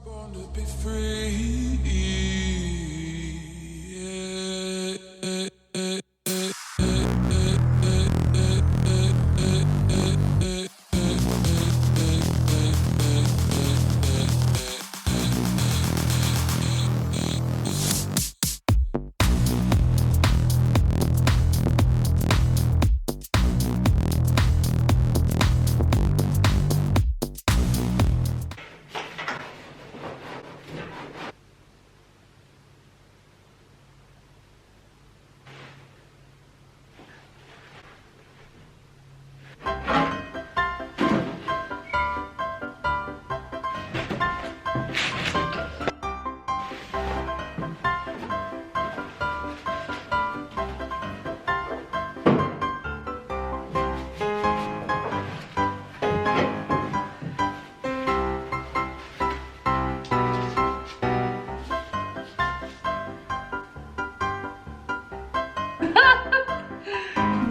Born to be free.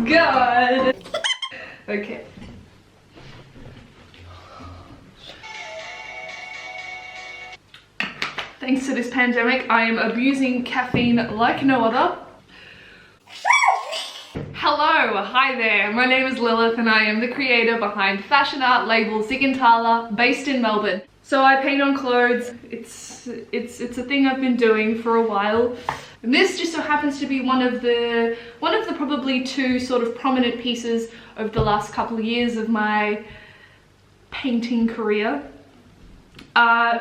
God. Okay. Thanks to this pandemic, I am abusing caffeine like no other. Hello, hi there. My name is Lilith and I am the creator behind fashion art label Zigentala, based in Melbourne. So I paint on clothes. It's a thing I've been doing for a while. And this just so happens to be one of the probably two sort of prominent pieces over the last couple of years of my painting career,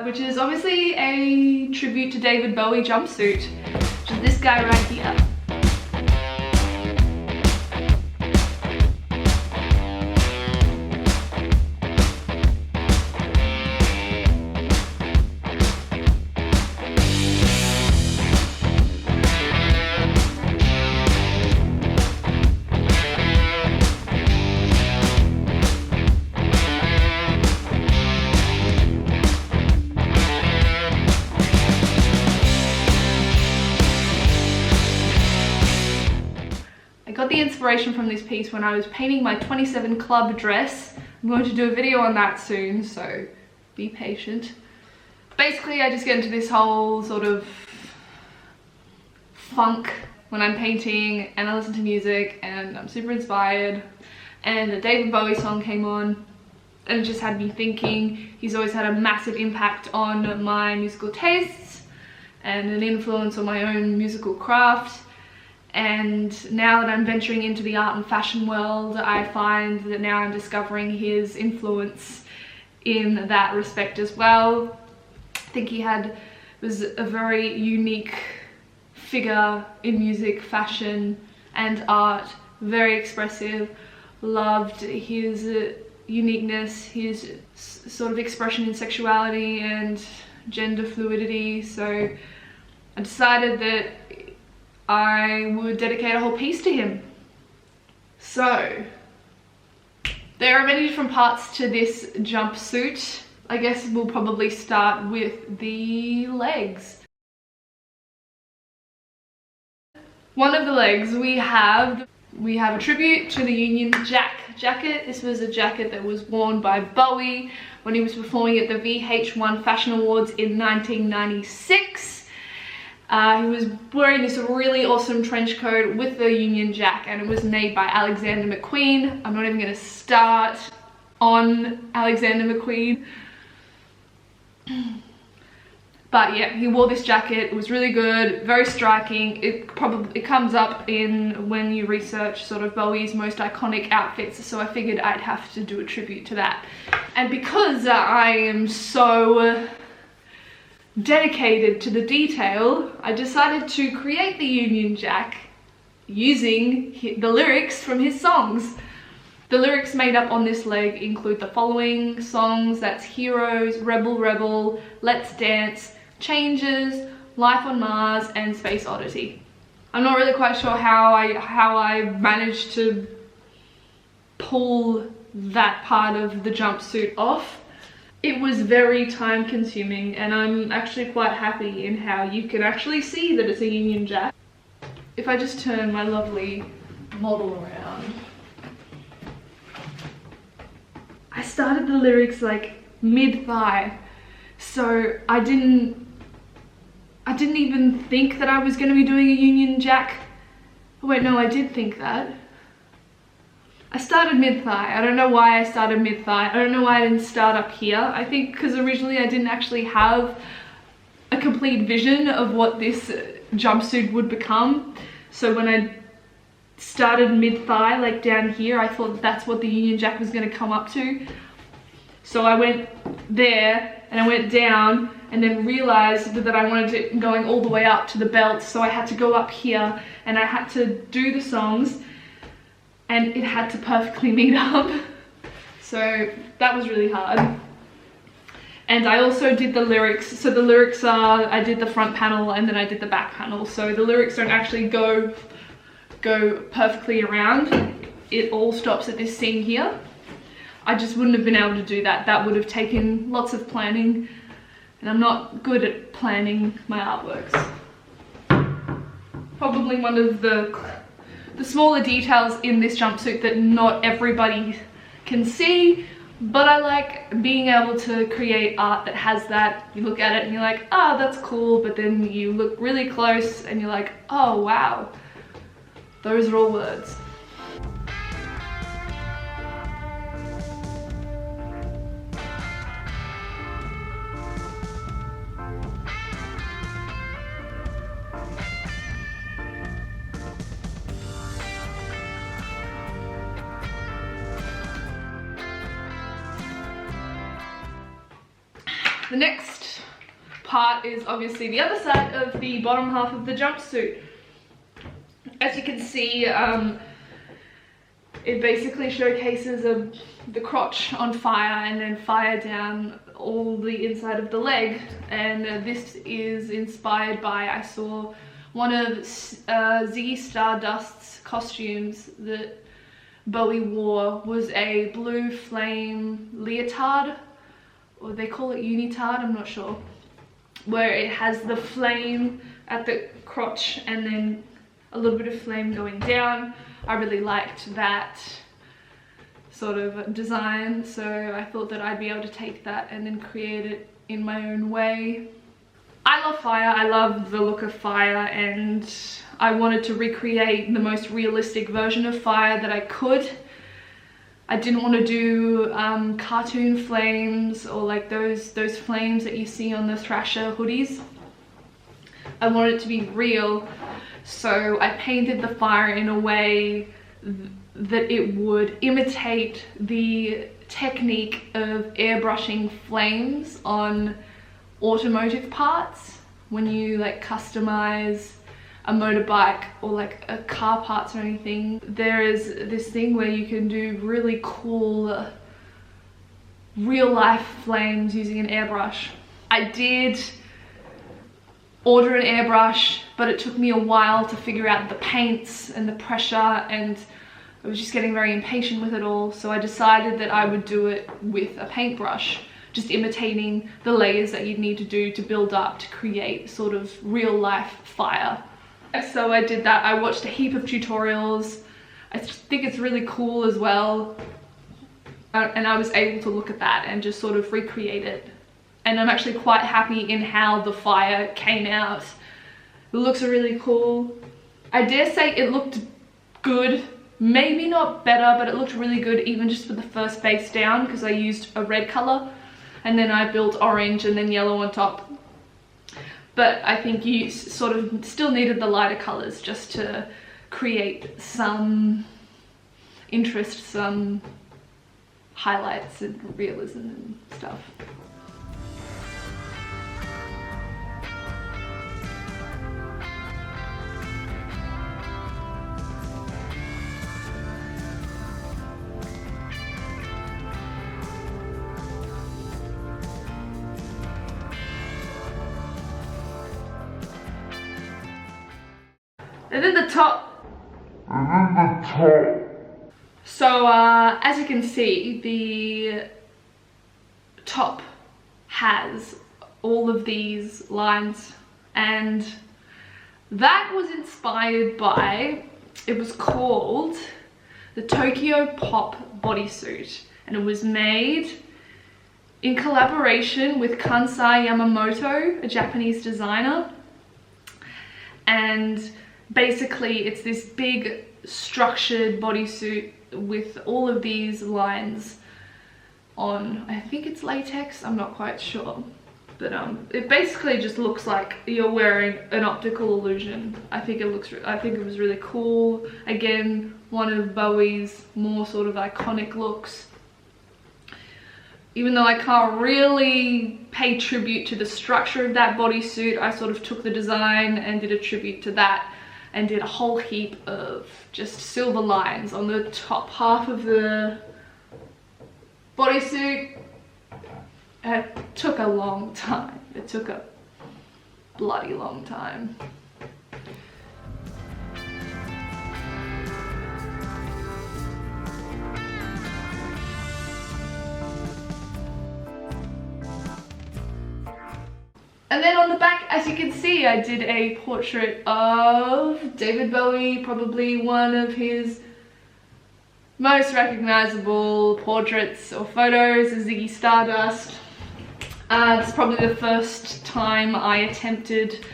which is obviously a tribute to David Bowie jumpsuit, which is this guy right here. I got the inspiration from this piece when I was painting my 27 club dress. I'm going to do a video on that soon, so be patient. Basically, I just get into this whole sort of funk when I'm painting and I listen to music and I'm super inspired. And the David Bowie song came on and it just had me thinking. He's always had a massive impact on my musical tastes and an influence on my own musical craft. And now that I'm venturing into the art and fashion world, I find that now I'm discovering his influence in that respect as well. I think he was a very unique figure in music, fashion and art, very expressive, loved his uniqueness, his sort of expression in sexuality and gender fluidity. So I decided that I would dedicate a whole piece to him. So there are many different parts to this jumpsuit. I guess we'll probably start with the legs. One of the legs we have a tribute to the Union Jack jacket. This was a jacket that was worn by Bowie when he was performing at the VH1 Fashion Awards in 1996. He was wearing this really awesome trench coat with the Union Jack and it was made by Alexander McQueen. I'm not even going to start on Alexander McQueen. But yeah, he wore this jacket. It was really good, very striking. It comes up in when you research sort of Bowie's most iconic outfits, so I figured I'd have to do a tribute to that. And because I am so dedicated to the detail, I decided to create the Union Jack using the lyrics from his songs. The lyrics made up on this leg include the following songs: that's Heroes, Rebel Rebel, Let's Dance, Changes, Life on Mars and Space Oddity. I'm not really quite sure how I managed to pull that part of the jumpsuit off. It was very time consuming and I'm actually quite happy in how you can actually see that it's a Union Jack. If I just turn my lovely model around. I started the lyrics like mid-thigh. So I didn't even think that I was going to be doing a Union Jack. Oh, wait, no, I did think that. I started mid-thigh. I don't know why I started mid-thigh. I don't know why I didn't start up here. I think because originally I didn't actually have a complete vision of what this jumpsuit would become. So when I started mid-thigh, like down here, I thought that's what the Union Jack was going to come up to. So I went there and I went down and then realized that I wanted it going all the way up to the belt. So I had to go up here and I had to do the songs and it had to perfectly meet up. So that was really hard. And I also did the lyrics. So the lyrics are, I did the front panel and then I did the back panel. So the lyrics don't actually go perfectly around. It all stops at this scene here. I just wouldn't have been able to do that. That would have taken lots of planning, and I'm not good at planning my artworks. Probably one of the smaller details in this jumpsuit that not everybody can see, but I like being able to create art that has that. You look at it and you're like, oh, that's cool, but then you look really close and you're like, oh wow, those are all words. The next part is obviously the other side of the bottom half of the jumpsuit. As you can see, it basically showcases the crotch on fire and then fire down all the inside of the leg. And this is inspired by, I saw one of Ziggy Stardust's costumes that Bowie wore was a blue flame leotard, or they call it unitard, I'm not sure, where it has the flame at the crotch and then a little bit of flame going down. I really liked that sort of design, so I thought that I'd be able to take that and then create it in my own way. I love fire, I love the look of fire, and I wanted to recreate the most realistic version of fire that I could. I didn't want to do cartoon flames or like those flames that you see on the Thrasher hoodies. I wanted it to be real, so I painted the fire in a way that it would imitate the technique of airbrushing flames on automotive parts when you like customize a motorbike or like a car parts or anything. There is this thing where you can do really cool real life flames using an airbrush. I did order an airbrush, but it took me a while to figure out the paints and the pressure, and I was just getting very impatient with it all, so I decided that I would do it with a paintbrush, just imitating the layers that you'd need to do to build up to create sort of real life fire. So I did that. I watched a heap of tutorials. I think it's really cool as well. And I was able to look at that and just sort of recreate it. And I'm actually quite happy in how the fire came out. The looks are really cool. I dare say it looked good. Maybe not better, but it looked really good even just for the first base down, because I used a red color and then I built orange and then yellow on top. But I think you sort of still needed the lighter colors just to create some interest, some highlights and realism and stuff. And then the top. So as you can see, the top has all of these lines, and that was inspired by, it was called the Tokyo Pop bodysuit, and it was made in collaboration with Kansai Yamamoto, a Japanese designer. And basically it's this big structured bodysuit with all of these lines on, I think it's latex, I'm not quite sure. But it basically just looks like you're wearing an optical illusion. I think it was really cool. Again, one of Bowie's more sort of iconic looks. Even though I can't really pay tribute to the structure of that bodysuit, I sort of took the design and did a tribute to that and did a whole heap of just silver lines on the top half of the bodysuit. It took a long time. It took a bloody long time. And then on the back, as you can see, I did a portrait of David Bowie, probably one of his most recognizable portraits or photos, is Ziggy Stardust. It's probably the first time I attempted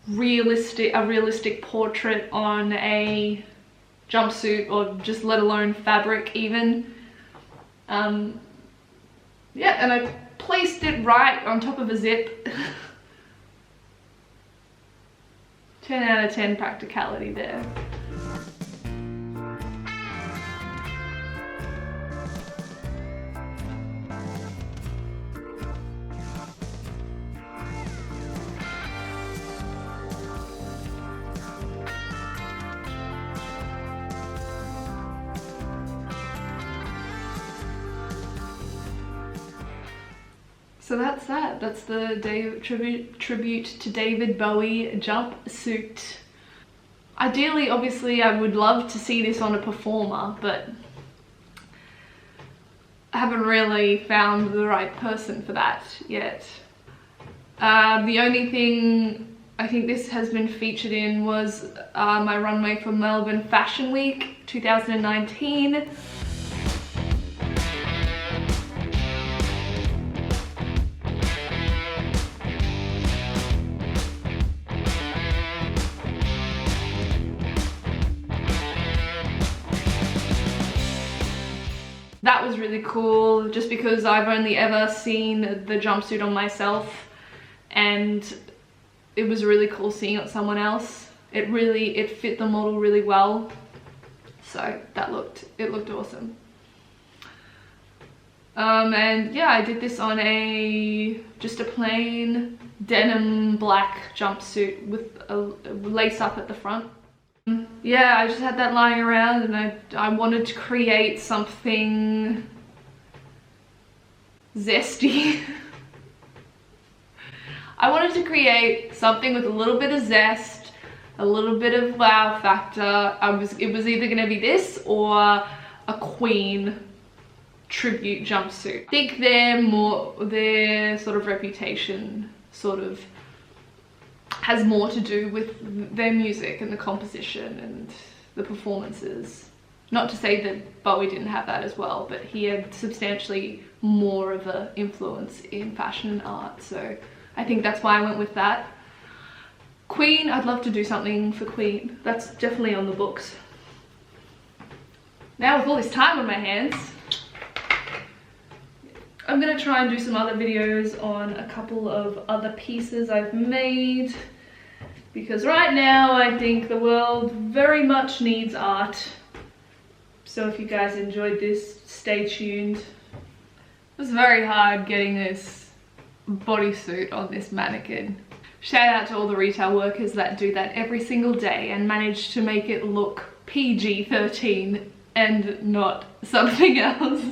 a realistic portrait on a jumpsuit, or just let alone fabric even. Yeah, and I placed it right on top of a zip. 10 out of 10 practicality there. So that's that. That's the tribute to David Bowie jumpsuit. Ideally, obviously, I would love to see this on a performer, but I haven't really found the right person for that yet. The only thing I think this has been featured in was my runway for Melbourne Fashion Week 2019. That was really cool, just because I've only ever seen the jumpsuit on myself, and it was really cool seeing it on someone else. It fit the model really well, so it looked awesome. And yeah, I did this on just a plain denim black jumpsuit with a lace up at the front. Yeah, I just had that lying around, and I wanted to create something zesty. I wanted to create something with a little bit of zest, a little bit of wow factor. It was either going to be this or a Queen tribute jumpsuit. I think their sort of reputation sort of has more to do with their music and the composition and the performances. Not to say that Bowie didn't have that as well, but he had substantially more of an influence in fashion and art, so I think that's why I went with that. Queen, I'd love to do something for Queen. That's definitely on the books. Now with all this time on my hands, I'm gonna try and do some other videos on a couple of other pieces I've made, because right now I think the world very much needs art. So if you guys enjoyed this, stay tuned. It was very hard getting this bodysuit on this mannequin. Shout out to all the retail workers that do that every single day and manage to make it look PG-13 and not something else.